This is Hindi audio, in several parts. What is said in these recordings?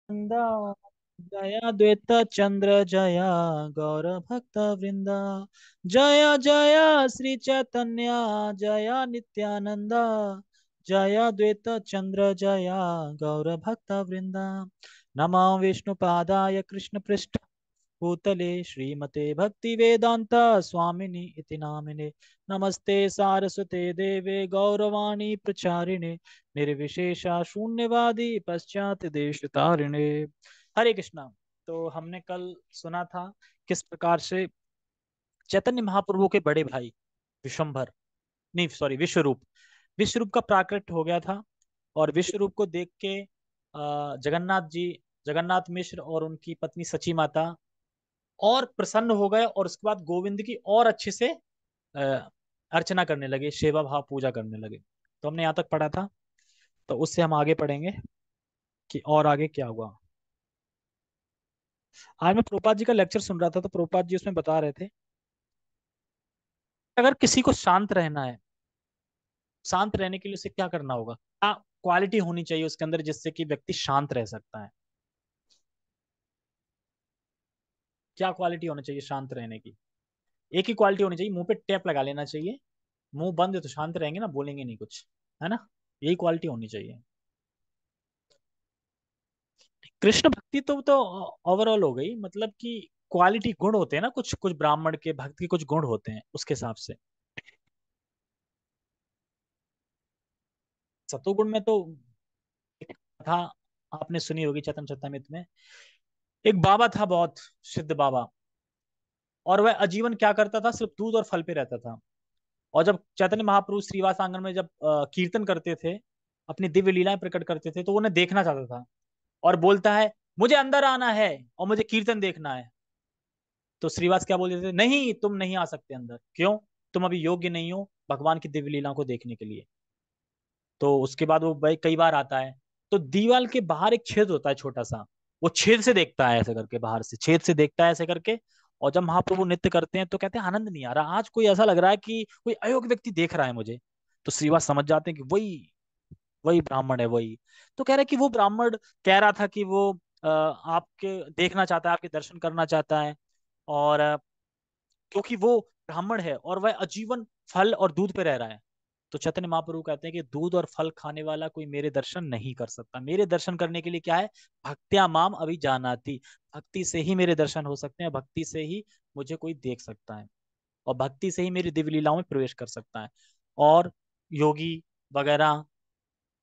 वृंदा जया द्वैत चंद्र जया गौर भक्त वृंदा जया जया श्री चैतन्य जया नित्यानंदा जया द्वैत चंद्र जया गौर भक्त वृंदा नमो विष्णुपादाय कृष्ण पृष्ठ भूतले श्रीमते भक्ति वेदांत स्वामिनि इति नामिने नमस्ते सारस्वते देवे गौरवाणी प्रचारिणे निर्विशेषा शून्यवादी पश्चात देश तारिणे। हरे कृष्णा। तो हमने कल सुना था किस प्रकार से चैतन्य महाप्रभु के बड़े भाई विश्वंभर, नहीं सॉरी विश्वरूप, विश्वरूप का प्राकट्य हो गया था। और विश्वरूप को देख के जगन्नाथ जी, जगन्नाथ मिश्र और उनकी पत्नी सची माता और प्रसन्न हो गए और उसके बाद गोविंद की और अच्छे से अ, अर्चना करने लगे, सेवा भाव पूजा करने लगे। तो हमने यहाँ तक पढ़ा था। तो उससे हम आगे पढ़ेंगे कि और आगे क्या हुआ। आज मैं प्रभुपाद जी का लेक्चर सुन रहा था, तो प्रभुपाद जी उसमें बता रहे थे अगर किसी को शांत रहना है, शांत रहने के लिए उसे क्या करना होगा, क्या क्वालिटी होनी चाहिए उसके अंदर जिससे कि व्यक्ति शांत रह सकता है। क्या क्वालिटी होनी चाहिए शांत रहने की? एक ही क्वालिटी होनी चाहिए, मुंह पे टेप लगा लेना चाहिए, मुंह बंद है तो शांत रहेंगे ना, बोलेंगे नहीं कुछ, है ना। यही क्वालिटी होनी चाहिए। कृष्ण भक्ति तो ओवरऑल हो गई, मतलब कि क्वालिटी गुण होते हैं ना, कुछ कुछ ब्राह्मण के भक्त के कुछ गुण होते हैं उसके हिसाब से। सतोगुण में तो एक था, आपने सुनी होगी चैतन्य चरितमृत में। एक बाबा था, बहुत सिद्ध बाबा, और वह आजीवन क्या करता था, सिर्फ दूध और फल पे रहता था। और जब चैतन्य महाप्रभु श्रीवास आंगन में जब कीर्तन करते थे, अपनी दिव्य लीलाएं प्रकट करते थे, तो वो उन्हें देखना चाहता था और बोलता है मुझे अंदर आना है और मुझे कीर्तन देखना है। तो श्रीवास क्या बोल देते थे, नहीं तुम नहीं आ सकते अंदर, क्यों? तुम अभी योग्य नहीं हो भगवान की दिव्य लीलाओं को देखने के लिए। तो उसके बाद वो भाई कई बार आता है, तो दीवाल के बाहर एक छेद होता है छोटा सा, वो छेद से देखता है ऐसे करके, बाहर से छेद से देखता है ऐसे करके। और जब महाप्रभु नृत्य करते हैं तो कहते हैं आनंद नहीं आ रहा, आज कोई ऐसा लग रहा है कि कोई अयोग्य व्यक्ति देख रहा है मुझे। तो श्रीवास समझ जाते हैं कि वही वही ब्राह्मण है, वही। तो कह रहे हैं कि वो ब्राह्मण कह रहा था कि वो आपके देखना चाहता है, आपके दर्शन करना चाहता है। और क्योंकि वो ब्राह्मण है और वह आजीवन फल और दूध पे रह रहा है। तो चैतन्य महाप्रभु कहते हैं कि दूध और फल खाने वाला कोई मेरे दर्शन नहीं कर सकता। मेरे दर्शन करने के लिए क्या है, भक्त्या माम अभी जानाति, भक्ति से ही मेरे दर्शन हो सकते हैं, भक्ति से ही मुझे कोई देख सकता है, और भक्ति से ही मेरी दिव्य लीलाओं में प्रवेश कर सकता है। और योगी वगैरह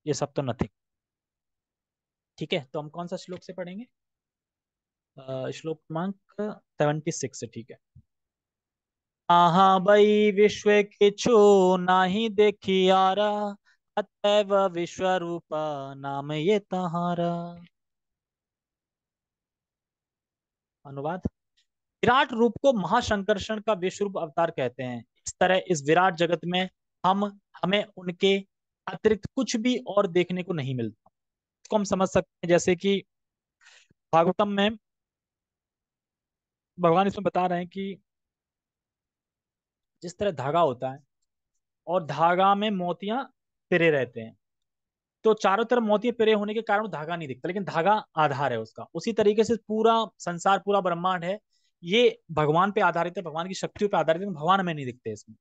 ये सब तो नथिंग। ठीक है, तो हम कौन सा श्लोक से पढ़ेंगे? श्लोक क्रमांक 76 से, ठीक है। बई विश्व किछु नाही देखियारा, अतएव विश्व रूपा नाम ये तहारा। अनुवाद। विराट रूप को महाशंकर्षण का विश्व रूप अवतार कहते हैं। इस तरह इस विराट जगत में हम हमें उनके अतिरिक्त कुछ भी और देखने को नहीं मिलता। इसको हम समझ सकते हैं जैसे कि भागवतम में भगवान इसमें बता रहे हैं कि जिस तरह धागा होता है और धागा में मोतियां पिरे रहते हैं, तो चारों तरफ मोतियां पिरे होने के कारण वो धागा नहीं दिखता, लेकिन धागा आधार है उसका। उसी तरीके से पूरा संसार, पूरा ब्रह्मांड है, ये भगवान पे आधारित है, भगवान की शक्तियों पे आधारित है, लेकिन भगवान हमें नहीं दिखते इसमें।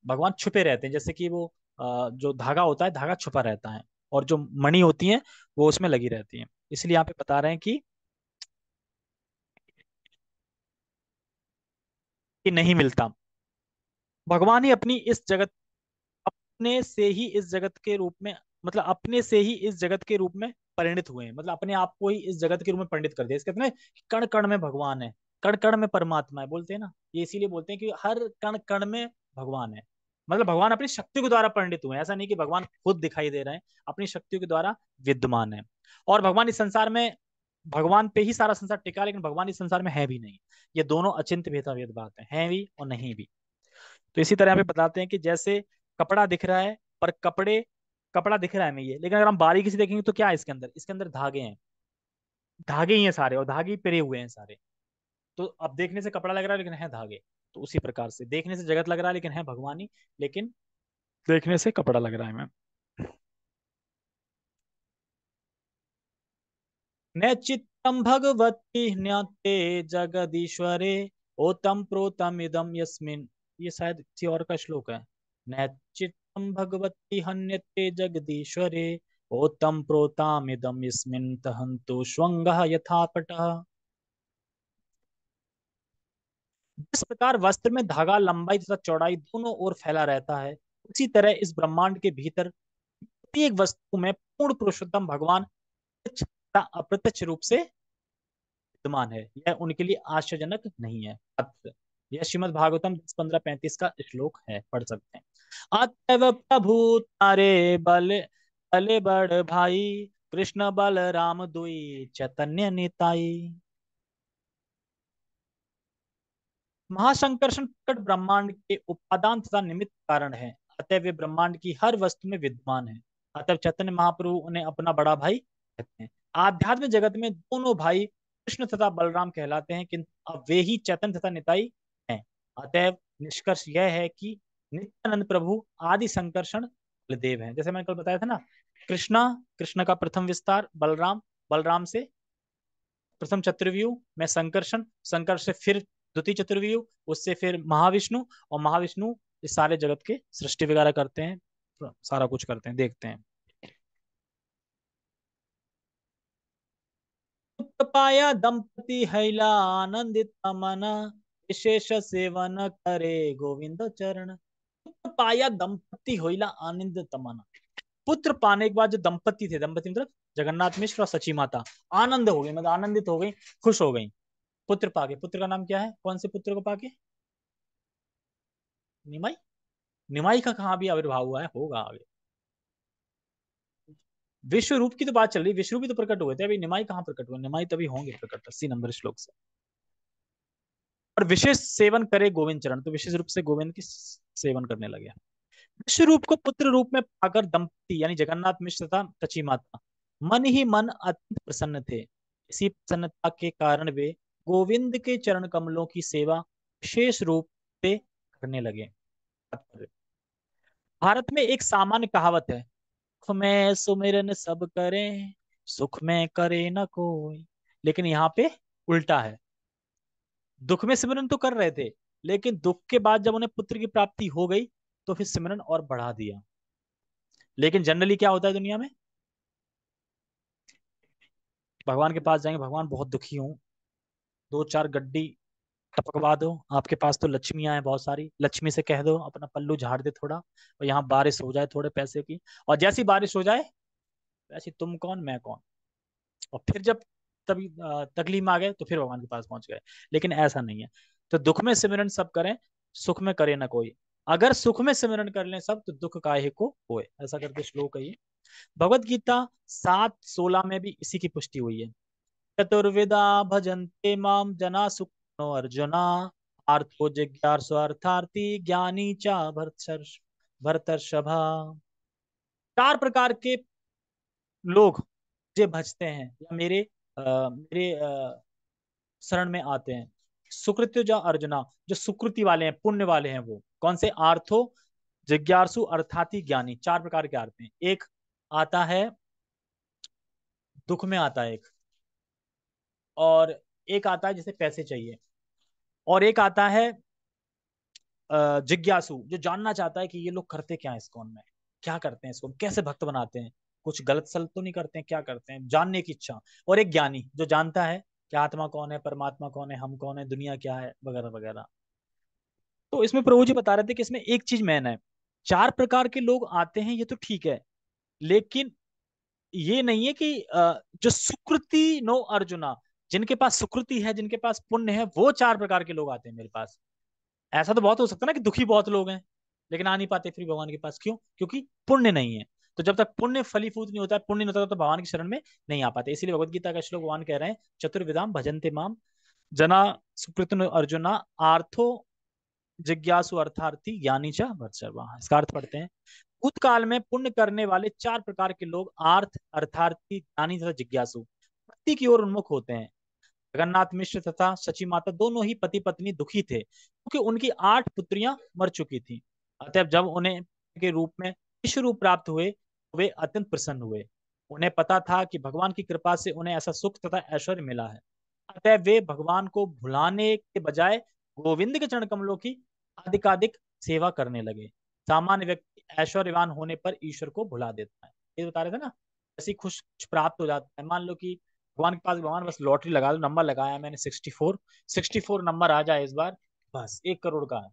भगवान छुपे रहते हैं, जैसे कि वो जो धागा होता है, धागा छुपा रहता है, और जो मणि होती है वो उसमें लगी रहती है। इसलिए यहाँ पे बता रहे हैं कि नहीं मिलता। भगवान ही अपनी इस जगत, अपने से ही इस जगत के रूप में, मतलब अपने से ही इस जगत के रूप में परिणित हुए हैं, मतलब अपने आप को ही इस जगत के रूप में परिणित कर दिया। इसके कहते हैं कि कण कण में भगवान है, कण कण में परमात्मा है, बोलते हैं ना, ये इसीलिए बोलते हैं कि हर कण कण में भगवान है। मतलब भगवान अपनी शक्ति के द्वारा परिणित हुए हैं, ऐसा नहीं कि भगवान खुद दिखाई दे रहे हैं, अपनी शक्तियों के द्वारा विद्यमान है। और भगवान इस संसार में, भगवान पे ही सारा संसार टिका है, लेकिन भगवान इस संसार में है भी नहीं। ये दोनों अचिंत्य भेदाभेद बात है भी और नहीं भी। तो इसी तरह यहाँ पे बताते हैं कि जैसे कपड़ा दिख रहा है, पर कपड़ा दिख रहा है हमें ये, लेकिन अगर हम बारीकी से देखेंगे तो क्या है इसके अंदर, इसके अंदर धागे हैं, धागे ही हैं सारे, और धागे ही पिरे हुए हैं सारे। तो अब देखने से कपड़ा लग रहा है लेकिन है धागे। तो उसी प्रकार से देखने से जगत लग रहा है लेकिन है भगवान ही, लेकिन देखने से कपड़ा लग रहा है। मैं, नैचित्तं भगवती ज्ञाते जगदीश्वरे ओतम प्रोतम इदम यस्मिन। ये शायद किसी और का श्लोक है। नैचित्तं भगवती हन्यते जगदीश्वरे ओतम प्रोताम इदम यस्मिन तहंतु श्वंगः यथा पटः। जिस प्रकार वस्त्र में धागा लंबाई तथा चौड़ाई दोनों ओर फैला रहता है, उसी तरह इस ब्रह्मांड के भीतर प्रत्येक वस्तु में पूर्ण पुरुषोत्तम भगवान प्रत्यक्ष तथा अप्रत्यक्ष रूप से विद्यमान है। यह उनके लिए आश्चर्यजनक नहीं है। अतः यह श्रीमद् भागवतम 10-15-35 का श्लोक है, पढ़ सकते हैं। अतएव प्रभु तारे बल बले बड़ भाई, कृष्ण बल राम दुई चैतन्य निताई। महासंकर्षण प्रकट ब्रह्मांड के उपादान तथा निमित्त कारण है, अतः वे ब्रह्मांड की हर वस्तु में विद्यमान है। अतः चैतन्य महाप्रभु उन्हें अपना बड़ा भाई कहते हैं। आध्यात्म जगत में दोनों भाई कृष्ण तथा बलराम कहलाते हैं, किंतु अब वे ही चैतन्य तथा निताई हैं। अतः निष्कर्ष यह है कि नित्यानंद प्रभु आदि संकर्षण बलदेव हैं। जैसे मैंने कल बताया था ना, कृष्णा, कृष्ण का प्रथम विस्तार, बलराम, बलराम से प्रथम चतुर्व्यूह में संकर्षण, संकर्ष से फिर द्वितीय चतुर्व्यूह, उससे फिर महाविष्णु, और महाविष्णु इस सारे जगत के सृष्टि वगैरह करते हैं, सारा कुछ करते हैं, देखते हैं। पाया दंपति हैला आनंदित मना, विशेष सेवन करे गोविंद चरण। पाया दंपति होइला आनंदित मना। पुत्र पाने के बाद जो दंपति थे, दंपति मतलब जगन्नाथ मिश्र और सची माता, आनंद हो गई, मतलब आनंदित हो गई, खुश हो गई पुत्र पाके। पुत्र का नाम क्या है, कौन से पुत्र को पाके? निमाई। निमाई का कहाँ भी आविर्भाव हुआ है, होगा आगे। विश्व रूप की तो बात चल रही, विश्व रूप भी तो प्रकट हुए थे, अभी निमाई कहाँ प्रकट हुए? निमाई तभी होंगे प्रकट 80 नंबर श्लोक से। और विशेष सेवन करे गोविंद चरण, तो विशेष रूप से गोविंद की सेवन करने लगे। विश्व रूप को पुत्र रूप में पाकर दंपति यानी जगन्नाथ मिश्र तथा सची माता मन ही मन अत्यंत प्रसन्न थे। इसी प्रसन्नता के कारण वे गोविंद के चरण कमलों की सेवा विशेष रूप से करने लगे। भारत में एक सामान्य कहावत है, सुख में सुमिरन सब करें, सुख में करे न कोई। लेकिन यहाँ पे उल्टा है। दुख में सिमरन तो कर रहे थे, लेकिन दुख के बाद जब उन्हें पुत्र की प्राप्ति हो गई तो फिर सिमरन और बढ़ा दिया। लेकिन जनरली क्या होता है दुनिया में, भगवान के पास जाएंगे, भगवान बहुत दुखी हूँ, दो चार गड्डी टपकवा दो, आपके पास तो लक्ष्मियां हैं बहुत सारी, लक्ष्मी से कह दो अपना पल्लू झाड़ दे थोड़ा, और यहाँ बारिश हो जाए थोड़े पैसे की। और जैसी बारिश हो जाए वैसी तुम कौन मैं कौन, और फिर जब तभी तकलीफ में आ गए तो फिर भगवान के पास पहुंच गए। लेकिन ऐसा नहीं है। तो दुख में सिमरन सब करें, सुख में करे ना कोई। अगर सुख में सिमरन कर लें सब तो दुख काहे को होए, ऐसा करके श्लोक है ये। भगवत गीता 7:16 में भी इसी की पुष्टि हुई है। चतुर्विदा भजन्ते माम जना सुखिनो अर्जुना, आर्थो जिज्ञासु अर्थार्थी ज्ञानी चा भरतर्षभा। चार प्रकार के लोग मुझे भजते हैं या मेरे शरण में आते हैं। सुकृत्य जो अर्जुना, जो सुकृति वाले हैं, पुण्य वाले हैं, वो कौन से? आर्थो जिज्ञासु अर्थाती ज्ञानी। चार प्रकार के अर्थ हैं। एक आता है दुख में आता है, एक, और एक आता है जिसे पैसे चाहिए, और एक आता है जिज्ञासु जो जानना चाहता है कि ये लोग करते क्या है इस्कॉन में, क्या करते हैं, इसको कैसे भक्त बनाते हैं, कुछ गलत सलत तो नहीं करते हैं, क्या करते हैं, जानने की इच्छा। और एक ज्ञानी जो जानता है कि आत्मा कौन है, परमात्मा कौन है, हम कौन है, दुनिया क्या है, वगैरह वगैरह। तो इसमें प्रभु जी बता रहे थे कि इसमें एक चीज मैन है। चार प्रकार के लोग आते हैं ये तो ठीक है, लेकिन ये नहीं है कि जो सुकृति नो अर्जुना, जिनके पास सुकृति है, जिनके पास पुण्य है, वो चार प्रकार के लोग आते हैं मेरे पास। ऐसा तो बहुत हो सकता है ना कि दुखी बहुत लोग हैं लेकिन आ नहीं पाते फिर भगवान के पास, क्यों? क्योंकि पुण्य नहीं है। तो जब तक पुण्य फलीभूत नहीं होता है, पुण्य नहीं होता तो भगवान की शरण में नहीं आ पाते। इसीलिए भगवत गीता का श्लोक भगवान कह रहे हैं, चतुर्विधाम भजन्ते माम जना सुकृत अर्जुना, आर्थो जिज्ञासु अर्थार्थी ज्ञानी च भर्तर्षभा। इसका अर्थ पढ़ते हैं। भूतकाल में पुण्य करने वाले चार प्रकार के लोग आर्थ, अर्थार्थी, ज्ञानी तथा जिज्ञासु मुक्ति की ओर उन्मुख होते हैं। जगन्नाथ मिश्र तथा सची माता दोनों ही पति पत्नी दुखी थे क्योंकि उनकी 8 पुत्रियां मर चुकी थी। अतः जब उन्हें के रूप में विश्व रूप प्राप्त हुए तो वे अत्यंत प्रसन्न हुए। उन्हें पता था कि भगवान की कृपा से उन्हें ऐसा सुख तथा ऐश्वर्य मिला है। अतः वे भगवान को भुलाने के बजाय गोविंद के चरण कमलों की अधिकाधिक सेवा करने लगे। सामान्य व्यक्ति ऐश्वर्यवान होने पर ईश्वर को भुला देता है, ये बता रहे थे ना। ऐसी खुश प्राप्त हो जाता है, मान लो कि भगवान के पास, भगवान बस लॉटरी लगा दो, नंबर लगाया मैंने 64, 64 नंबर आ जाए इस बार, बस 1 करोड़ का है।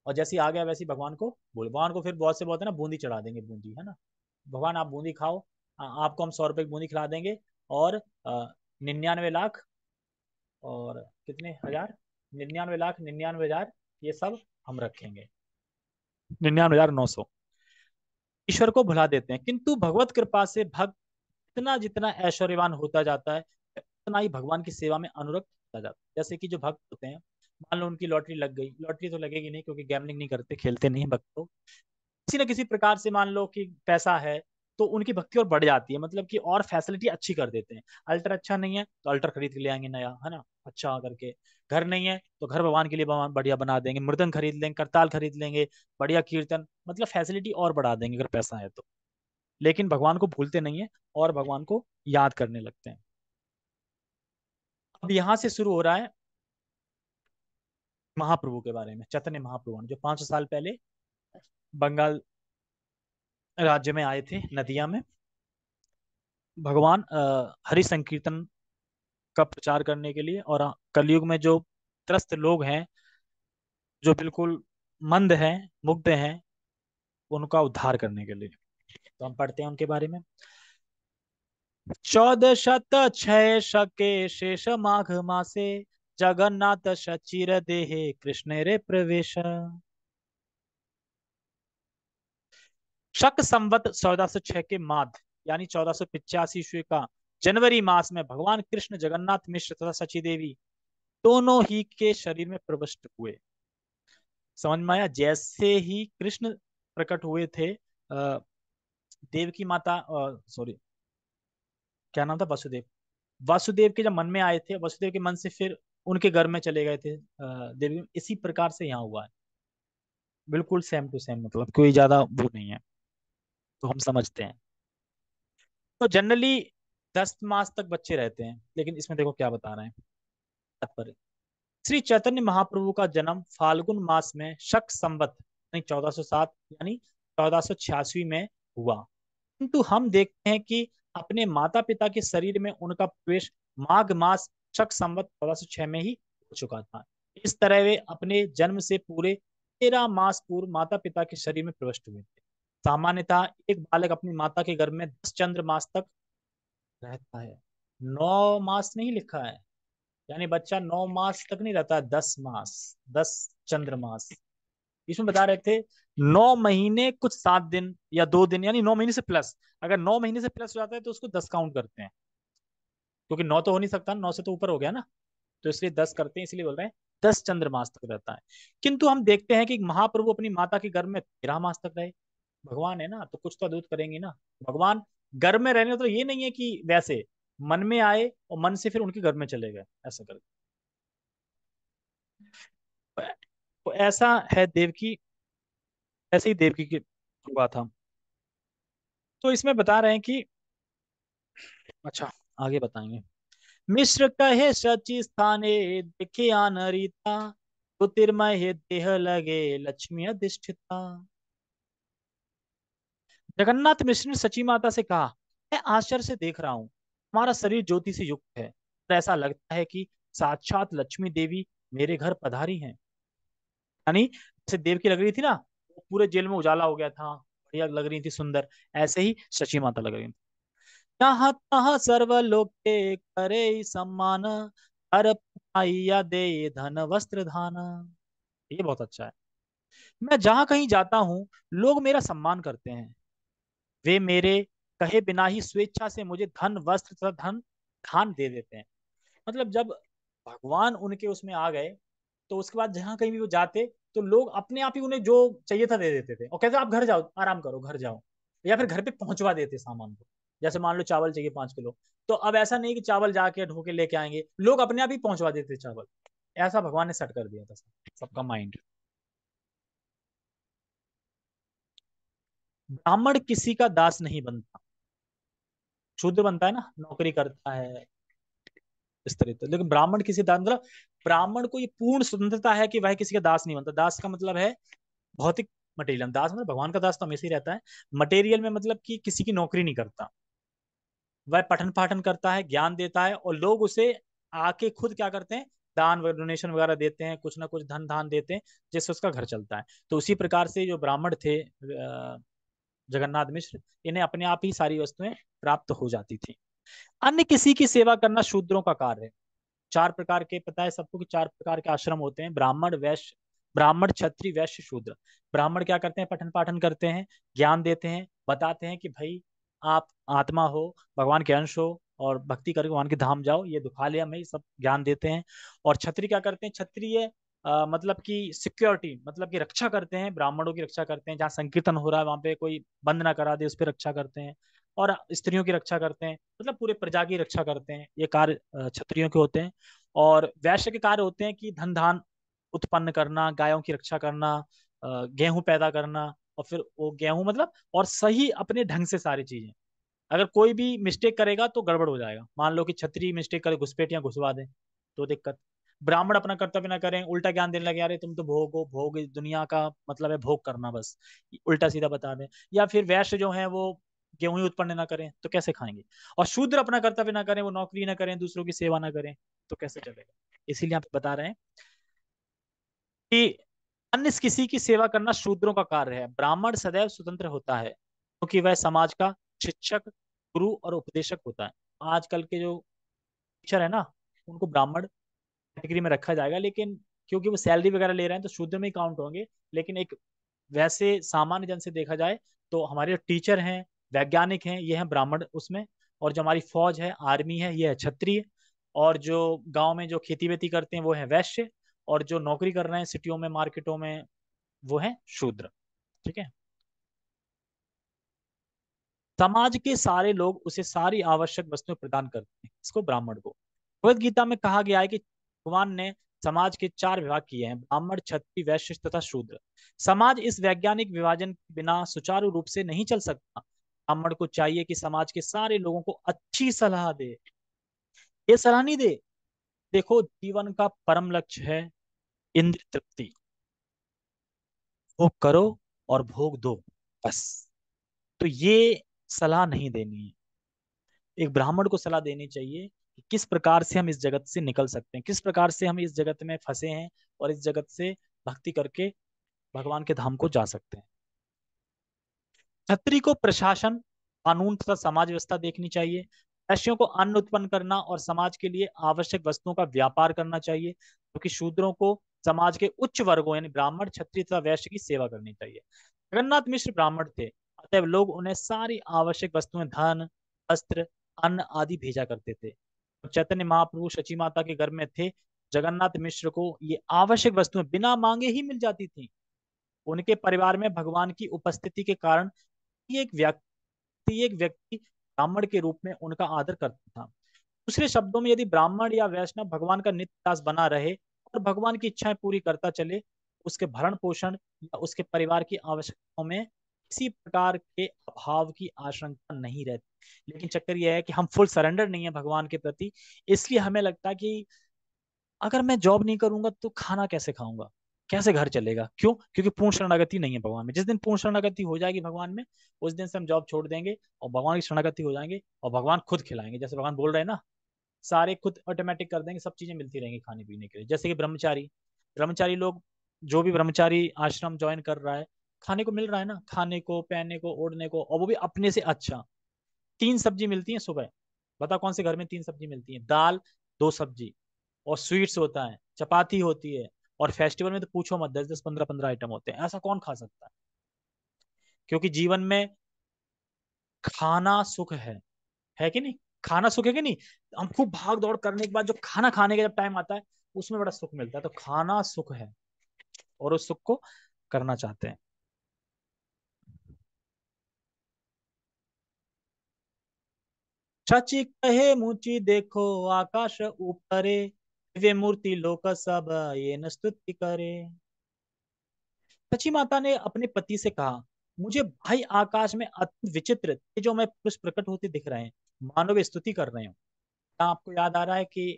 और जैसे ही आ गया वैसे ही भगवान को बोले, भगवान को फिर बहुत से बहुत है ना बूंदी चढ़ा देंगे, बूंदी है ना, भगवान आप बूंदी खाओ, आपको हम 100 रुपए की बूंदी खिला देंगे, और 99 लाख और कितने हजार, 99 लाख 99 हजार, ये सब हम रखेंगे, 99,900। ईश्वर को भुला देते हैं, किंतु भगवत कृपा से भक्त जितना जितना ऐश्वर्यवान होता जाता है, उतना ही भगवान की सेवा में अनुरक्त होता जाता है। जैसे कि जो भक्त होते हैं, मान लो उनकी लॉटरी लग गई, लॉटरी तो लगेगी नहीं क्योंकि गैमलिंग नहीं करते, खेलते नहीं है भक्त तो, किसी न किसी प्रकार से मान लो कि पैसा है, तो उनकी भक्ति और बढ़ जाती है, मतलब कि और फैसिलिटी अच्छी कर देते हैं। अल्टर अच्छा नहीं है तो अल्टर खरीद के ले आएंगे नया, है ना, अच्छा करके। घर नहीं है तो घर भगवान के लिए बढ़िया बना देंगे, मृदंग खरीद लेंगे, करताल खरीद लेंगे, बढ़िया कीर्तन, मतलब फैसिलिटी और बढ़ा देंगे अगर पैसा है तो। लेकिन भगवान को भूलते नहीं है और भगवान को याद करने लगते हैं। अब यहाँ से शुरू हो रहा है महाप्रभु के बारे में, चैतन्य महाप्रभु जो 500 साल पहले बंगाल राज्य में आए थे, नदिया में। भगवान हरि संकीर्तन का प्रचार करने के लिए, और कलयुग में जो त्रस्त लोग हैं, जो बिल्कुल मंद हैं, मुग्ध हैं, उनका उद्धार करने के लिए। तो हम पढ़ते हैं उनके बारे में। 1406 शेष माघ मासे, जगन्नाथ सचिर देहे कृष्ण रे प्रवेश। शक संवत 1406 के माध, यानी 1485 का जनवरी मास में भगवान कृष्ण जगन्नाथ मिश्र तथा सची देवी दोनों ही के शरीर में प्रविष्ट हुए। समझ में आया? जैसे ही कृष्ण प्रकट हुए थे, देव की माता, सॉरी क्या नाम था, वसुदेव, वासुदेव के जब मन में आए थे, वसुदेव के मन से फिर उनके घर में चले गए थे देवी। इसी प्रकार से यहाँ हुआ है, बिल्कुल सेम टू सेम, मतलब कोई ज्यादा वो नहीं है, तो हम समझते हैं। तो जनरली 10 मास तक बच्चे रहते हैं, लेकिन इसमें देखो क्या बता रहे हैं तात्पर्य। श्री चैतन्य महाप्रभु का जन्म फाल्गुन मास में शक संवत यानी 1407 यानी 1486 में हुआ। किंतु हम देखते हैं कि अपने माता पिता के शरीर में उनका प्रवेश माघ मास शक संवत 1406 में ही हो चुका था। इस तरह वे अपने जन्म से पूरे 13 मास पूर्व माता पिता के शरीर में प्रविष्ट हुए थे। सामान्यतः एक बालक अपनी माता के गर्भ में 10 चंद्र मास तक रहता है, 9 मास नहीं लिखा है, यानी बच्चा 9 मास तक नहीं रहता, 10 मास, 10 चंद्रमास। इसमें बता रहे थे 9 महीने कुछ 7 दिन या 2 दिन, यानी 9 महीने से प्लस। अगर 9 महीने से प्लस हो जाता है तो उसको 10 काउंट करते हैं, क्योंकि 9 तो हो नहीं सकता, 9 से तो ऊपर हो गया ना, तो इसलिए 10 करते हैं, इसलिए बोल रहे हैं 10 चंद्रमास तक रहता है। किंतु हम देखते हैं कि महाप्रभु अपनी माता के गर्भ में 13 मास तक रहे। भगवान है ना, तो कुछ तो अद्भुत करेंगे ना। भगवान गर्भ में रहने, तो ये नहीं है कि वैसे मन में आए और मन से फिर उनके घर में चले गए, ऐसा कर। तो ऐसा है देवकी, ऐसे ही देवकी की हुआ था। तो इसमें बता रहे हैं कि, अच्छा आगे बताएंगे। मिश्र कहे सची स्थाने देखे रीता, ज्योतिर्मय देह लगे लक्ष्मी अधिष्ठिता। जगन्नाथ मिश्र ने सची माता से कहा, मैं आश्चर्य से देख रहा हूँ, हमारा शरीर ज्योति से युक्त है, और ऐसा लगता है कि साक्षात लक्ष्मी देवी मेरे घर पधारी हैं। यानी जैसे देव की लग रही थी ना, वो पूरे जेल में उजाला हो गया था, बढ़िया लग रही थी, सुंदर, ऐसे ही सची माता लग रही थी। यहाँ तहाँ सर्वलोक के करे सम्मान, हर पाइया दे धन वस्त्र धान। ये बहुत अच्छा है। मैं जहां कहीं जाता हूँ, लोग मेरा सम्मान करते हैं, वे मेरे कहे बिना ही स्वेच्छा से मुझे धन वस्त्र तथा धन दान दे देते हैं। मतलब जब भगवान उनके उसमें आ गए, तो उसके बाद जहां कहीं भी वो जाते, तो लोग अपने आप ही उन्हें जो चाहिए था दे देते थे, और कहते आप घर जाओ, आराम करो, घर जाओ, या फिर घर पे पहुंचवा देते सामान को। जैसे मान लो चावल चाहिए 5 किलो, तो अब ऐसा नहीं कि चावल जाके ढोके लेके आएंगे, लोग अपने आप ही पहुंचवा देते चावल। ऐसा भगवान ने सेट कर दिया था सबका माइंड। ब्राह्मण किसी का दास नहीं बनता, शूद्र बनता है ना, नौकरी करता है इस तरह से। लेकिन ब्राह्मण किसी दास, मतलब ब्राह्मण को ये पूर्ण स्वतंत्रता है कि वह किसी का दास नहीं बनता। दास का मतलब है भौतिक, मटेरियल। दास मतलब भगवान का दास तो हमेशा ही रहता है। मटेरियल में मतलब कि किसी की नौकरी नहीं करता, वह पठन पाठन करता है, ज्ञान देता है, और लोग उसे आके खुद क्या करते हैं, दान डोनेशन वगैरह देते हैं, कुछ ना कुछ धन दान देते हैं, जिससे उसका घर चलता है। तो उसी प्रकार से जो ब्राह्मण थे जगन्नाथ मिश्र, इन्हें अपने आप ही सारी वस्तुएं प्राप्त हो जाती थी। अन्य किसी की सेवा करना शूद्रों का कार्य है। चार प्रकार के, पता है सबको कि चार प्रकार के आश्रम होते हैं, ब्राह्मण वैश्य, ब्राह्मण क्षत्रिय वैश्य शूद्र। ब्राह्मण क्या करते हैं, पठन पाठन करते हैं, ज्ञान देते हैं, बताते हैं कि भाई आप आत्मा हो, भगवान के अंश हो, और भक्ति करके भगवान के धाम जाओ, ये दुखा लिया में सब ज्ञान देते हैं। और क्षत्रिय क्या करते हैं, क्षत्रिय मतलब कि सिक्योरिटी, मतलब कि रक्षा करते हैं, ब्राह्मणों की रक्षा करते हैं, जहाँ संकीर्तन हो रहा है वहां पे कोई बंद ना करा दे उस पर रक्षा करते हैं। और स्त्रियों की रक्षा करते हैं, मतलब पूरे प्रजा की रक्षा करते हैं, ये कार्य क्षत्रियों के होते हैं। और वैश्य के कार्य होते हैं कि धन धान उत्पन्न करना, गायों की रक्षा करना, गेहूं पैदा करना, और फिर वो गेहूं मतलब, और सही अपने ढंग से सारी चीजें। अगर कोई भी मिस्टेक करेगा तो गड़बड़ हो जाएगा। मान लो कि छतरी मिस्टेक करे, घुसपैठियां घुसवा दे, तो दिक्कत। ब्राह्मण अपना कर्तव्य ना करें, उल्टा ज्ञान देने लगे, यार तुम तो भोग हो, भोग इस दुनिया का मतलब है भोग करना बस, उल्टा सीधा बता दें। या फिर वैश्य जो है वो गेहूं ही उत्पन्न ना करें तो कैसे खाएंगे। और शूद्र अपना कर्तव्य ना करें, वो नौकरी ना करें, दूसरों की सेवा ना करें, तो कैसे चलेगा। इसीलिए आप बता रहे हैं कि अन्य किसी की सेवा करना शूद्रों का कार्य है। ब्राह्मण सदैव स्वतंत्र होता है, क्योंकि वह समाज का शिक्षक, गुरु और उपदेशक होता है। आजकल के जो टीचर है ना, उनको ब्राह्मण कैटेगरी में रखा जाएगा, लेकिन क्योंकि वो सैलरी वगैरह ले रहे हैं तो शूद्र में ही काउंट होंगे। लेकिन एक वैसे सामान्य जन से देखा जाए तो हमारे टीचर हैं, वैज्ञानिक हैं, ये हैं ब्राह्मण उसमें। और जो हमारी फौज है, आर्मी है, ये है क्षत्रिय। और जो गांव में जो खेती वेती करते हैं वो है वैश्य। और जो नौकरी कर रहे हैं सिटियों में, मार्केटों में, वो है शूद्र। ठीक है। समाज के सारे लोग उसे सारी आवश्यक वस्तुएं प्रदान करते हैं, इसको ब्राह्मण को। भगवद गीता में कहा गया है कि भगवान ने समाज के चार विभाग किए हैं, ब्राह्मण, क्षत्रिय, वैश्य तथा शूद्र। समाज इस वैज्ञानिक विभाजन के बिना सुचारू रूप से नहीं चल सकता। ब्राह्मण को चाहिए कि समाज के सारे लोगों को अच्छी सलाह दे। ये सलाह नहीं दे, देखो जीवन का परम लक्ष्य है इंद्र तृप्ति, भोग करो और भोग दो, बस। तो ये सलाह नहीं देनी है। एक ब्राह्मण को सलाह देनी चाहिए कि किस प्रकार से हम इस जगत से निकल सकते हैं, किस प्रकार से हम इस जगत में फंसे हैं, और इस जगत से भक्ति करके भगवान के धाम को जा सकते हैं। क्षत्रिय को प्रशासन, कानून तथा समाज व्यवस्था देखनी चाहिए। वैश्यों को अन्न उत्पन्न करना और समाज के लिए आवश्यक वस्तुओं का व्यापार करना चाहिए, क्योंकि शूद्रों को समाज के उच्च वर्गों यानी ब्राह्मण, क्षत्रिय तथा वैश्य की सेवा करनी चाहिए। जगन्नाथ मिश्र ब्राह्मण थे, अतएव लोग उन्हें सारी आवश्यक वस्तुएं, धन, वस्त्र, अन्न आदि भेजा करते थे। जब चैतन्य महाप्रभु शची माता के घर में थे, जगन्नाथ मिश्र को ये आवश्यक वस्तुएं बिना मांगे ही मिल जाती थी। उनके परिवार में भगवान की उपस्थिति के कारण एक व्यक्ति ब्राह्मण के रूप में उनका आदर करता था। दूसरे शब्दों में, यदि ब्राह्मण या वैष्णव भगवान का नित्य दास बना रहे और भगवान की इच्छाएं पूरी करता चले, उसके भरण पोषण या उसके परिवार की आवश्यकताओं में किसी प्रकार के अभाव की आशंका नहीं रहती। लेकिन चक्कर यह है कि हम फुल सरेंडर नहीं है भगवान के प्रति, इसलिए हमें लगता है कि अगर मैं जॉब नहीं करूंगा तो खाना कैसे खाऊंगा, कैसे घर चलेगा। क्यों? क्योंकि पूर्ण शरणागति नहीं है भगवान में। जिस दिन पूर्ण शरणागति हो जाएगी भगवान में, उस दिन से हम जॉब छोड़ देंगे और भगवान की शरणागति हो जाएंगे, और भगवान खुद खिलाएंगे। जैसे भगवान बोल रहे हैं ना, सारे खुद ऑटोमेटिक कर देंगे, सब चीजें मिलती रहेंगी खाने पीने के लिए। जैसे कि ब्रह्मचारी, ब्रह्मचारी लोग, जो भी ब्रह्मचारी आश्रम ज्वाइन कर रहा है, खाने को मिल रहा है ना, खाने को, पहनने को, ओढ़ने को, और वो भी अपने से अच्छा। 3 सब्जी मिलती है सुबह। बता कौन से घर में 3 सब्जी मिलती है? दाल, 2 सब्जी, और स्वीट्स होता है, चपाती होती है। और फेस्टिवल में तो पूछो मत, 10 10 15 15 आइटम होते हैं। ऐसा कौन खा सकता है? क्योंकि जीवन में खाना सुख है कि नहीं? खाना सुख है कि नहीं? हम खूब भाग दौड़ करने के बाद जो खाना खाने का जब टाइम आता है, उसमें बड़ा सुख मिलता है। तो खाना सुख है, और उस सुख को करना चाहते हैं। चाची कहे मुची देखो आकाश ऊपरे, दिव्य मूर्ति लोक सब ये न स्तुति करे। सची माता ने अपने पति से कहा मुझे भाई आकाश में अत्यंत विचित्र तेजो में पुरुष प्रकट होते दिख रहे हैं, मानव स्तुति कर रहे हो। क्या आपको याद आ रहा है कि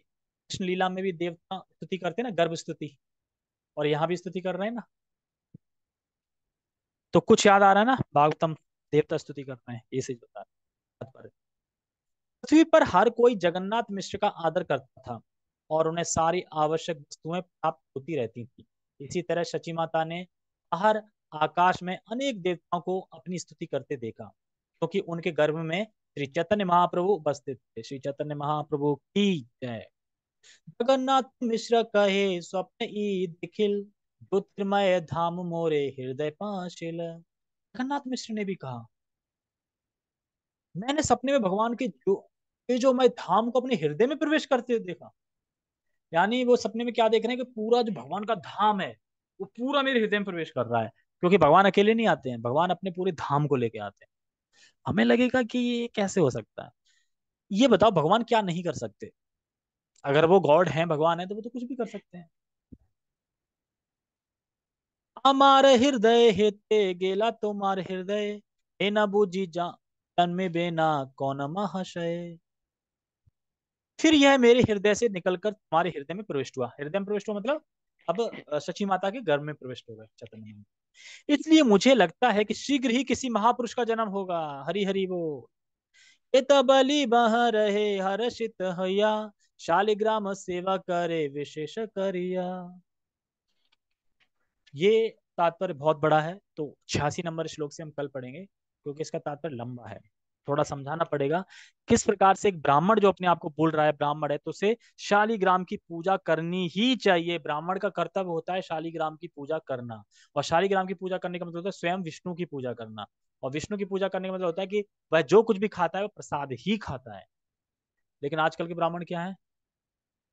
कृष्ण लीला में भी देवता स्तुति करते हैं ना, गर्भ स्तुति, और यहाँ भी स्तुति कर रहे हैं ना। तो कुछ याद आ रहा है ना, भागवतम देवता स्तुति कर रहे हैं, ये से होता है। पृथ्वी पर हर कोई जगन्नाथ मिश्र का आदर करता था और उन्हें सारी आवश्यक वस्तुएं प्राप्त होती रहती थी। इसी तरह शची माता ने हर आकाश में अनेक देवताओं को अपनी स्तुति करते देखा, क्योंकि उनके गर्भ में श्री चैतन्य महाप्रभु उपस्थित थे। श्री चैतन्य महाप्रभु की जय। जगन्नाथ मिश्र कहे स्वप्न ई दिखिल, ज्योतिर्मय धाम मोरे हृदय पाशिल। जगन्नाथ मिश्र ने भी कहा, मैंने सपने में भगवान के जो ये जो मैं धाम को अपने हृदय में प्रवेश करते हुए देखा। यानी वो सपने में क्या देख रहे हैं कि पूरा जो भगवान का धाम है वो पूरा मेरे हृदय में प्रवेश कर रहा है, क्योंकि भगवान अकेले नहीं आते हैं, भगवान अपने पूरे धाम को लेके आते हैं। हमें लगेगा कि ये कैसे हो सकता है। ये बताओ भगवान क्या नहीं कर सकते? अगर वो गॉड है, भगवान है, तो वो तो कुछ भी कर सकते हैं। আমার हृदय हेते गेला तुम्हार हृदय, हे ना बूझी जा जन्मे बेना कौन महाशय। फिर यह मेरे हृदय से निकलकर तुम्हारे हृदय में प्रविष्ट हुआ। हृदय में प्रविष्ट हुआ मतलब अब सची माता के गर्भ में प्रविष्ट हो गए चैतन्य महाप्रभु। इसलिए मुझे लगता है कि शीघ्र ही किसी महापुरुष का जन्म होगा। हरि हरि वो। इत बलि बह रहे हर्षित हैया, शालिग्राम सेवा करे विशेष करिया। ये तात्पर्य बहुत बड़ा है, तो 86 नंबर श्लोक से हम कल पढ़ेंगे, क्योंकि इसका तात्पर्य लंबा है। थोड़ा समझाना पड़ेगा किस प्रकार से एक ब्राह्मण जो अपने आप को बोल रहा है ब्राह्मण है, तो उसे शालिग्राम की पूजा करनी ही चाहिए। ब्राह्मण का कर्तव्य होता है शालिग्राम की पूजा करना। और शालिग्राम की पूजा करने का मतलब होता है स्वयं विष्णु की पूजा करना। और विष्णु की पूजा करने का मतलब होता है कि वह जो कुछ भी खाता है वो प्रसाद ही खाता है। लेकिन आजकल के ब्राह्मण क्या है?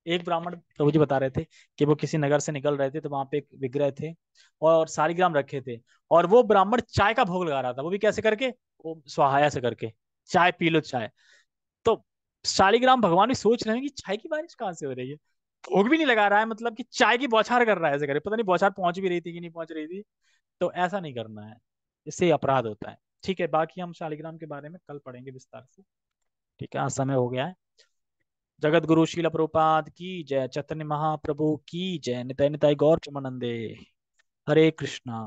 एक ब्राह्मण प्रभु जी बता रहे थे कि वो किसी नगर से निकल रहे थे, तो वहां पे एक विग्रह थे और शालिग्राम रखे थे। और वो ब्राह्मण चाय का भोग लगा रहा था, वो भी कैसे करके, वो स्वाहाया से करके, चाय पी लो चाय। तो शालिग्राम भगवान भी सोच रहे हैं कि चाय की बारिश कहाँ से हो रही है। भोग भी नहीं लगा रहा है, मतलब कि चाय की बौछार कर रहा है ऐसे करे, पता नहीं बौछार पहुंच भी रही थी कि नहीं पहुंच रही थी। तो ऐसा नहीं करना है, इससे अपराध होता है। ठीक है, बाकी हम शालिग्राम के बारे में कल पढ़ेंगे विस्तार से। ठीक है, आज समय हो गया है। जगत गुरु शील प्रभुपाद की जय, चैतन्य महाप्रभु की जय, निताय निताय गौर प्रेमानंदे। हरे कृष्णा।